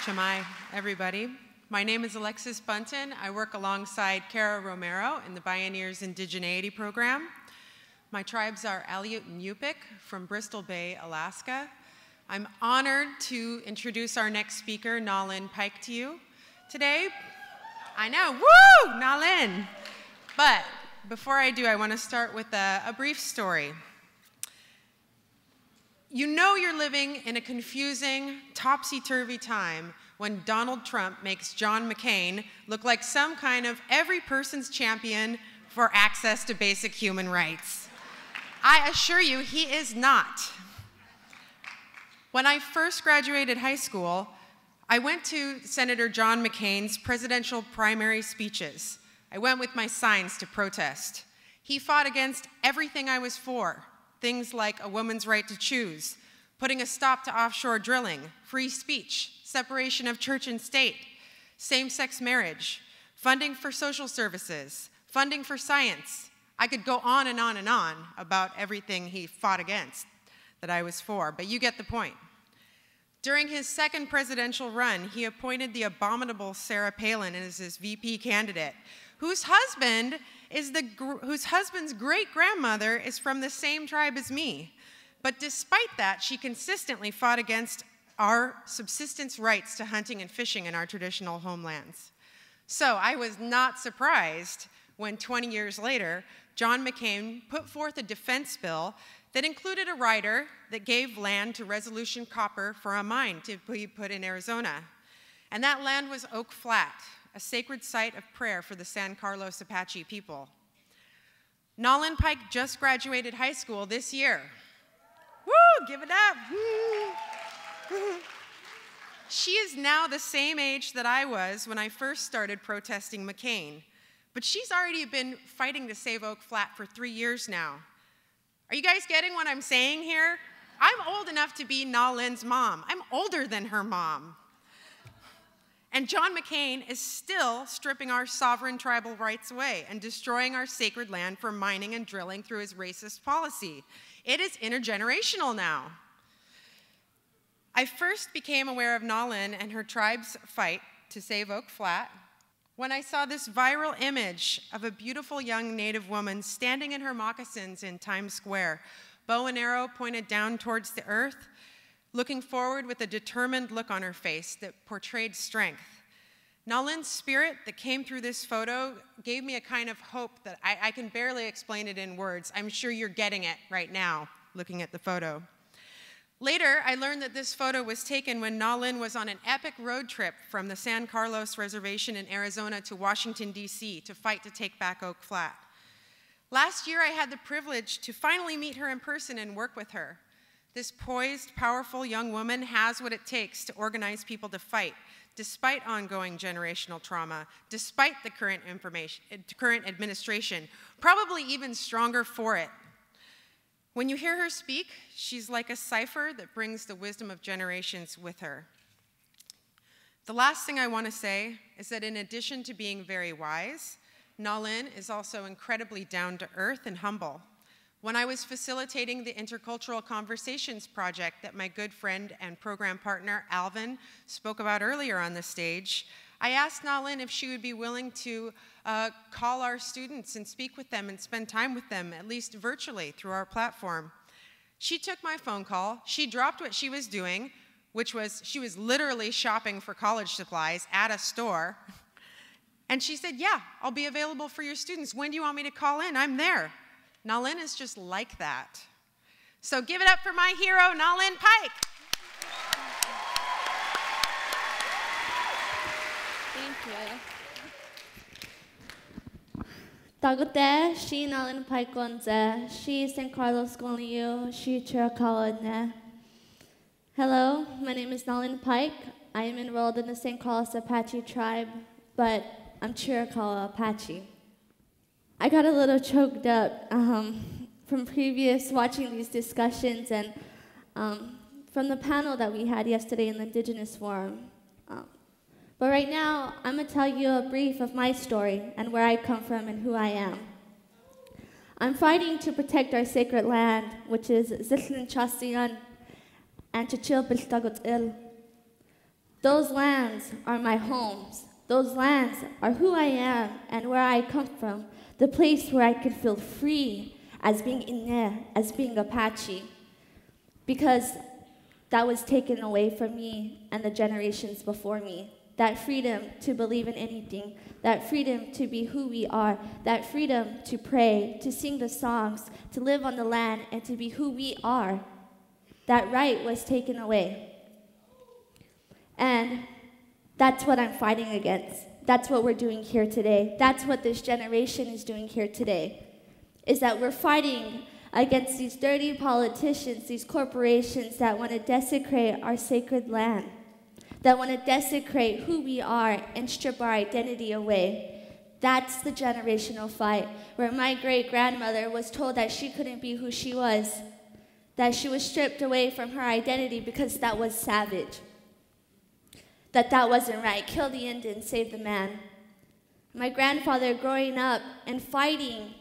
Chamai, everybody. My name is Alexis Bunten. I work alongside Kara Romero in the Bioneers Indigeneity program. My tribes are Aleut and Yupik from Bristol Bay, Alaska. I'm honored to introduce our next speaker, Naelyn Pike, to you today. I know, woo, Naelyn. But before I do, I want to start with a brief story. You know you're living in a confusing, topsy-turvy time when Donald Trump makes John McCain look like some kind of every person's champion for access to basic human rights. I assure you, he is not. When I first graduated high school, I went to Senator John McCain's presidential primary speeches. I went with my signs to protest. He fought against everything I was for. Things like a woman's right to choose, putting a stop to offshore drilling, free speech, separation of church and state, same-sex marriage, funding for social services, funding for science. I could go on and on and on about everything he fought against that I was for, but you get the point. During his second presidential run, he appointed the abominable Sarah Palin as his VP candidate, whose husband's great-grandmother is from the same tribe as me. But despite that, she consistently fought against our subsistence rights to hunting and fishing in our traditional homelands. So I was not surprised when 20 years later, John McCain put forth a defense bill that included a rider that gave land to Resolution Copper for a mine to be put in Arizona. And that land was Oak Flat, a sacred site of prayer for the San Carlos Apache people. Naelyn Pike just graduated high school this year. Woo, give it up. Woo. She is now the same age that I was when I first started protesting McCain, but she's already been fighting to save Oak Flat for 3 years now. Are you guys getting what I'm saying here? I'm old enough to be Naelyn's mom. I'm older than her mom. And John McCain is still stripping our sovereign tribal rights away and destroying our sacred land for mining and drilling through his racist policy. It is intergenerational now. I first became aware of Naelyn and her tribe's fight to save Oak Flat when I saw this viral image of a beautiful young Native woman standing in her moccasins in Times Square, bow and arrow pointed down towards the earth, looking forward with a determined look on her face that portrayed strength. Naelyn's spirit that came through this photo gave me a kind of hope that I can barely explain it in words. I'm sure you're getting it right now, looking at the photo. Later, I learned that this photo was taken when Naelyn was on an epic road trip from the San Carlos Reservation in Arizona to Washington, D.C. to fight to take back Oak Flat. Last year, I had the privilege to finally meet her in person and work with her. This poised, powerful young woman has what it takes to organize people to fight, despite ongoing generational trauma, despite the current administration, probably even stronger for it. When you hear her speak, she's like a cipher that brings the wisdom of generations with her. The last thing I want to say is that in addition to being very wise, Naelyn is also incredibly down to earth and humble. When I was facilitating the Intercultural Conversations project that my good friend and program partner, Alvin, spoke about earlier on the stage, I asked Naelyn if she would be willing to call our students and speak with them and spend time with them, at least virtually, through our platform. She took my phone call. She dropped what she was doing, which was she was literally shopping for college supplies at a store. And she said, yeah, I'll be available for your students. When do you want me to call in? I'm there. Naelyn is just like that. So give it up for my hero, Naelyn Pike. Thank you. Tagute, she Naelyn Pike Gonze, she San Carlos Gonliu, she Chiricahua. Hello, my name is Naelyn Pike. I am enrolled in the San Carlos Apache tribe, but I'm Chiricahua Apache. I got a little choked up from previous watching these discussions and from the panel that we had yesterday in the Indigenous Forum. But right now, I'm going to tell you a brief of my story and where I come from and who I am. I'm fighting to protect our sacred land, which is Zichlin Chasian and Chichil Biltagot Il. Those lands are my homes. Those lands are who I am and where I come from, the place where I could feel free as being Inne, as being Apache, because that was taken away from me and the generations before me. That freedom to believe in anything, that freedom to be who we are, that freedom to pray, to sing the songs, to live on the land, and to be who we are. That right was taken away. And that's what I'm fighting against. That's what we're doing here today. That's what this generation is doing here today, is that we're fighting against these dirty politicians, these corporations that want to desecrate our sacred land, that want to desecrate who we are and strip our identity away. That's the generational fight, where my great-grandmother was told that she couldn't be who she was, that she was stripped away from her identity because that was savage, that wasn't right. Kill the Indian, save the man. My grandfather growing up and fighting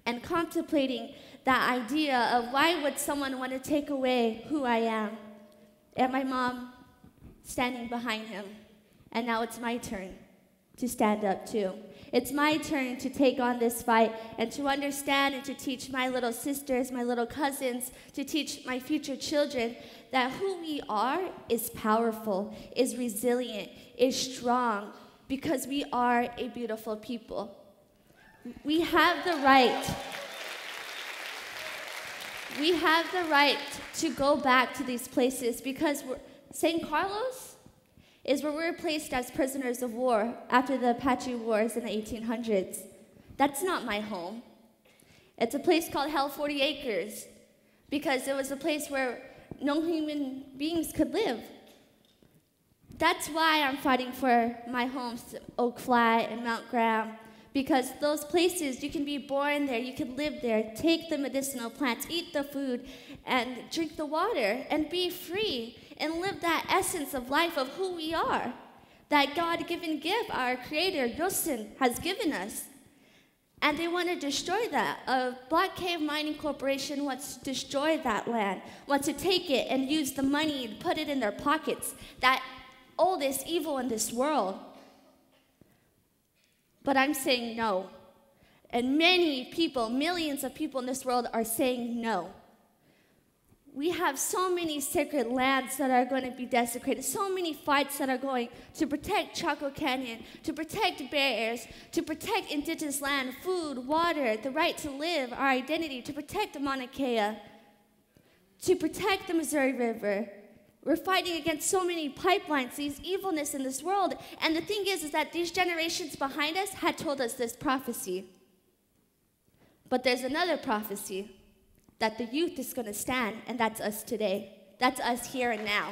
and contemplating that idea of why would someone want to take away who I am, and my mom standing behind him. And now it's my turn to stand up too. It's my turn to take on this fight and to understand and to teach my little sisters, my little cousins, to teach my future children that who we are is powerful, is resilient, is strong, because we are a beautiful people. We have the right. We have the right to go back to these places because San Carlos is where we were placed as prisoners of war after the Apache Wars in the 1800s. That's not my home. It's a place called Hell 40 Acres because it was a place where no human beings could live. That's why I'm fighting for my homes, Oak Flat and Mount Graham, because those places, you can be born there, you can live there, take the medicinal plants, eat the food, and drink the water, and be free, and live that essence of life of who we are, that God-given gift our Creator, Yosin, has given us. And they want to destroy that. A Black Cave Mining Corporation wants to destroy that land, wants to take it and use the money and put it in their pockets, that oldest evil in this world. But I'm saying no. And many people, millions of people in this world are saying no. We have so many sacred lands that are going to be desecrated, so many fights that are going to protect Chaco Canyon, to protect bears, to protect indigenous land, food, water, the right to live, our identity, to protect Mauna Kea, to protect the Missouri River. We're fighting against so many pipelines, these evilness in this world. And the thing is that these generations behind us had told us this prophecy. But there's another prophecy, that the youth is going to stand, and that's us today. That's us here and now.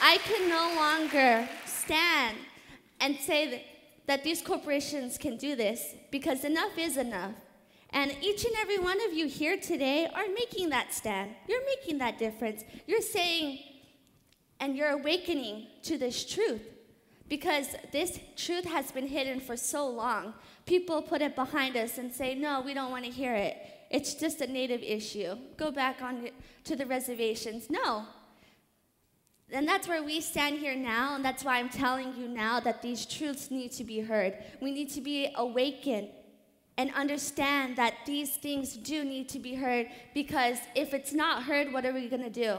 I can no longer stand and say that these corporations can do this, because enough is enough. And each and every one of you here today are making that stand. You're making that difference. You're saying, and you're awakening to this truth, because this truth has been hidden for so long. People put it behind us and say, no, we don't want to hear it. It's just a native issue. Go back on to the reservations. No. And that's where we stand here now, and that's why I'm telling you now that these truths need to be heard. We need to be awakened and understand that these things do need to be heard, because if it's not heard, what are we going to do?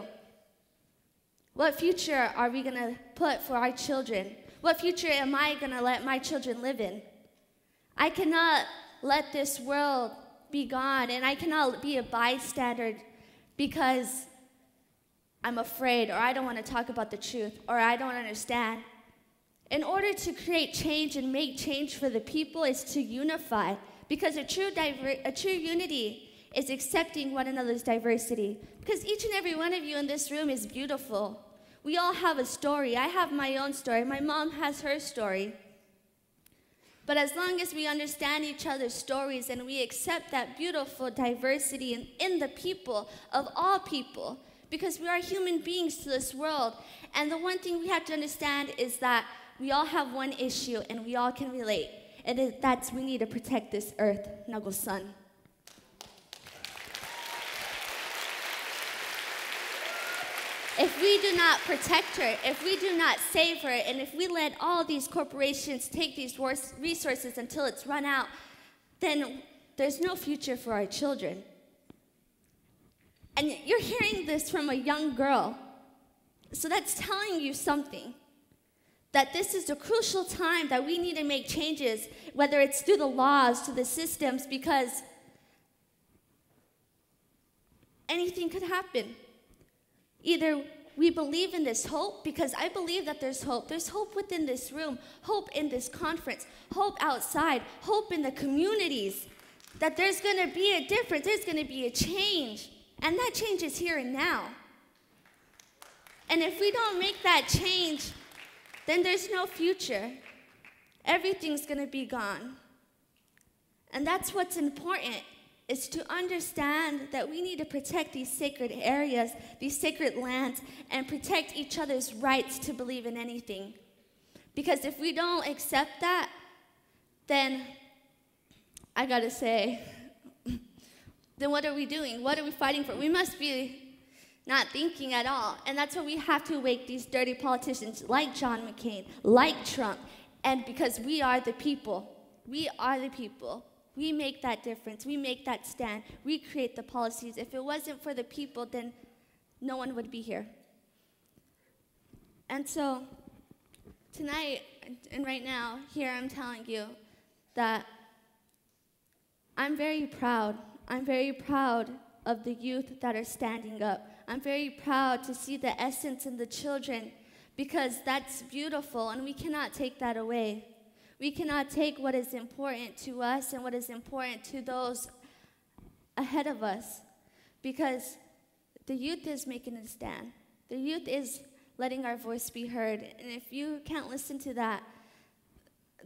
What future are we going to put for our children? What future am I going to let my children live in? I cannot let this world be gone, and I cannot be a bystander because I'm afraid, or I don't want to talk about the truth, or I don't understand. In order to create change and make change for the people is to unify, because a true unity is accepting one another's diversity. Because each and every one of you in this room is beautiful. We all have a story. I have my own story. My mom has her story. But as long as we understand each other's stories and we accept that beautiful diversity in the people, of all people, because we are human beings to this world. And the one thing we have to understand is that we all have one issue and we all can relate. And that's we need to protect this earth, Nago Sun. If we do not protect her, if we do not save her, and if we let all these corporations take these resources until it's run out, then there's no future for our children. And you're hearing this from a young girl. So that's telling you something. That this is a crucial time that we need to make changes, whether it's through the laws, to the systems, because anything could happen. Either we believe in this hope, because I believe that there's hope. There's hope within this room, hope in this conference, hope outside, hope in the communities, that there's going to be a difference, there's going to be a change, and that change is here and now. And if we don't make that change, then there's no future. Everything's going to be gone. And that's what's important, is to understand that we need to protect these sacred areas, these sacred lands, and protect each other's rights to believe in anything. Because if we don't accept that, then I gotta say, then what are we doing? What are we fighting for? We must be not thinking at all. And that's why we have to wake these dirty politicians like John McCain, like Trump, and because we are the people. We are the people. We make that difference. We make that stand. We create the policies. If it wasn't for the people, then no one would be here. And so tonight and right now, here I'm telling you that I'm very proud. I'm very proud of the youth that are standing up. I'm very proud to see the essence in the children, because that's beautiful and we cannot take that away. We cannot take what is important to us and what is important to those ahead of us, because the youth is making a stand. The youth is letting our voice be heard. And if you can't listen to that,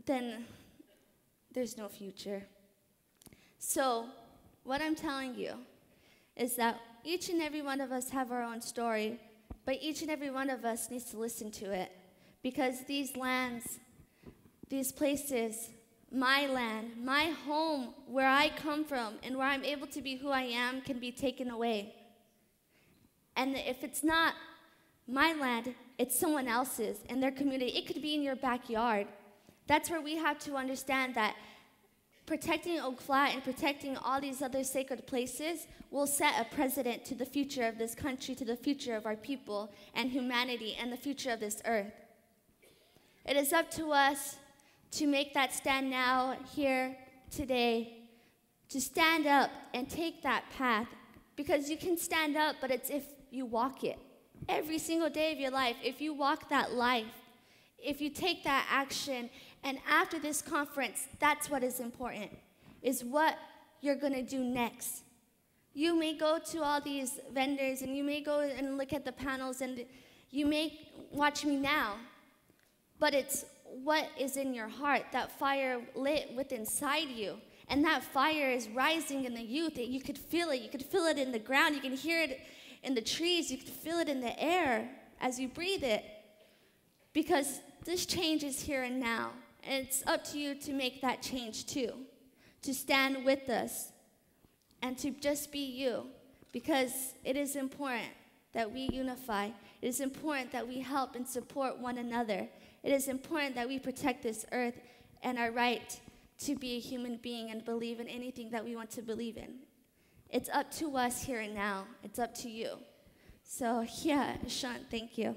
then there's no future. So what I'm telling you is that each and every one of us have our own story, but each and every one of us needs to listen to it, because these lands, these places, my land, my home, where I come from and where I'm able to be who I am, can be taken away. And if it's not my land, it's someone else's in their community. It could be in your backyard. That's where we have to understand that protecting Oak Flat and protecting all these other sacred places will set a precedent to the future of this country, to the future of our people and humanity, and the future of this earth. It is up to us to make that stand now, here, today, to stand up and take that path, because you can stand up, but it's if you walk it. Every single day of your life, if you walk that life, if you take that action, and after this conference, that's what is important, is what you're going to do next. You may go to all these vendors, and you may go and look at the panels, and you may watch me now, but it's what is in your heart, that fire lit within inside you. And that fire is rising in the youth. You could feel it. You could feel it in the ground. You can hear it in the trees. You could feel it in the air as you breathe it. Because this change is here and now. And it's up to you to make that change too. To stand with us. And to just be you. Because it is important that we unify. It is important that we help and support one another. It is important that we protect this earth and our right to be a human being and believe in anything that we want to believe in. It's up to us here and now. It's up to you. So, yeah, Sean, thank you.